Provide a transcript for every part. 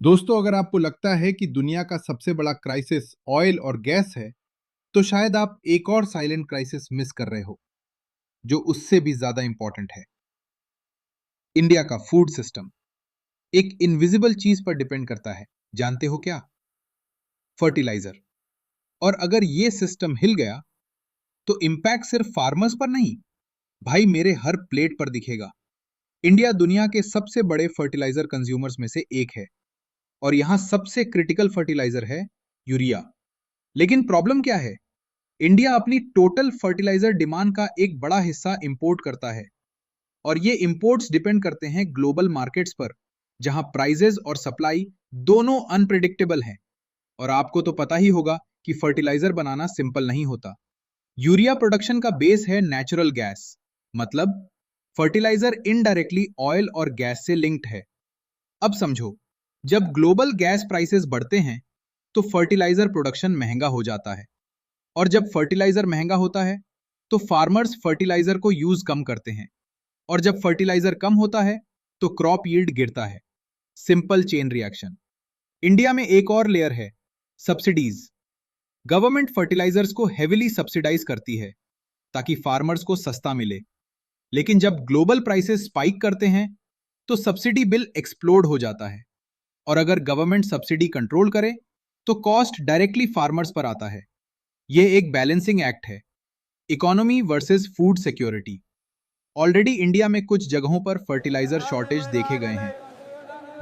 दोस्तों, अगर आपको लगता है कि दुनिया का सबसे बड़ा क्राइसिस ऑयल और गैस है, तो शायद आप एक और साइलेंट क्राइसिस मिस कर रहे हो, जो उससे भी ज्यादा इंपॉर्टेंट है। इंडिया का फूड सिस्टम एक इनविजिबल चीज पर डिपेंड करता है। जानते हो क्या? फर्टिलाइजर। और अगर ये सिस्टम हिल गया, तो इम्पैक्ट सिर्फ फार्मर्स पर नहीं, भाई मेरे हर प्लेट पर दिखेगा। इंडिया दुनिया के सबसे बड़े फर्टिलाइजर कंज्यूमर्स में से एक है, और यहां सबसे क्रिटिकल फर्टिलाइजर है यूरिया। लेकिन प्रॉब्लम क्या है? इंडिया अपनी टोटल फर्टिलाइजर डिमांड का एक बड़ा हिस्सा इंपोर्ट करता है, और ये इंपोर्ट्स डिपेंड करते हैं ग्लोबल मार्केट्स पर, जहां प्राइजेस और सप्लाई दोनों अनप्रिडिक्टेबल हैं। और आपको तो पता ही होगा कि फर्टिलाइजर बनाना सिंपल नहीं होता। यूरिया प्रोडक्शन का बेस है नेचुरल गैस, मतलब फर्टिलाइजर इनडायरेक्टली ऑयल और गैस से लिंक्ड है। अब समझो, जब ग्लोबल गैस प्राइसेस बढ़ते हैं, तो फर्टिलाइजर प्रोडक्शन महंगा हो जाता है, और जब फर्टिलाइजर महंगा होता है, तो फार्मर्स फर्टिलाइजर को यूज कम करते हैं, और जब फर्टिलाइजर कम होता है, तो क्रॉप यील्ड गिरता है। Simple chain reaction. इंडिया में एक और लेयर है, सब्सिडीज। गवर्नमेंट फर्टिलाइजर्स को हेविली सब्सिडाइज करती है, ताकि फार्मर्स को सस्ता मिले। लेकिन जब ग्लोबल प्राइसेस स्पाइक करते हैं, तो सब्सिडी बिल एक्सप्लोड हो जाता है। और अगर गवर्नमेंट सब्सिडी कंट्रोल करे, तो कॉस्ट डायरेक्टली फार्मर्स पर आता है। यह एक बैलेंसिंग एक्ट है, economy versus food security. Already India में कुछ जगहों पर फर्टिलाइजर शॉर्टेज देखे गए हैं।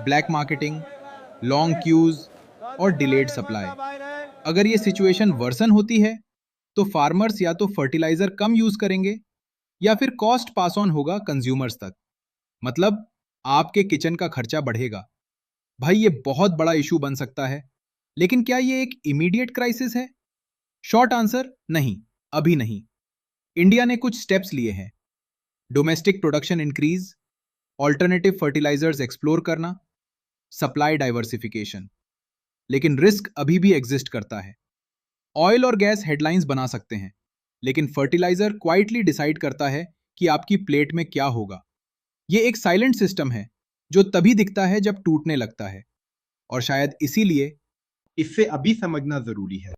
ब्लैक मार्केटिंग, लॉन्ग क्यूज और डिलेड सप्लाई। अगर ये सिचुएशन वर्सन होती है, तो फार्मर्स या तो फर्टिलाइजर कम यूज करेंगे, या फिर कॉस्ट पास ऑन होगा कंज्यूमर्स तक। मतलब आपके किचन का खर्चा बढ़ेगा। भाई ये बहुत बड़ा इशू बन सकता है। लेकिन क्या ये एक इमीडिएट क्राइसिस है? शॉर्ट आंसर, नहीं, अभी नहीं। इंडिया ने कुछ स्टेप्स लिए हैं। Domestic production increase, alternative fertilisers explore करना, सप्लाई डाइवर्सिफिकेशन। लेकिन रिस्क अभी भी एग्जिस्ट करता है। ऑयल और गैस हेडलाइंस बना सकते हैं, लेकिन फर्टिलाइजर क्वाइटली डिसाइड करता है कि आपकी प्लेट में क्या होगा। ये एक साइलेंट सिस्टम है, जो तभी दिखता है जब टूटने लगता है। और शायद इसीलिए इससे अभी समझना जरूरी है।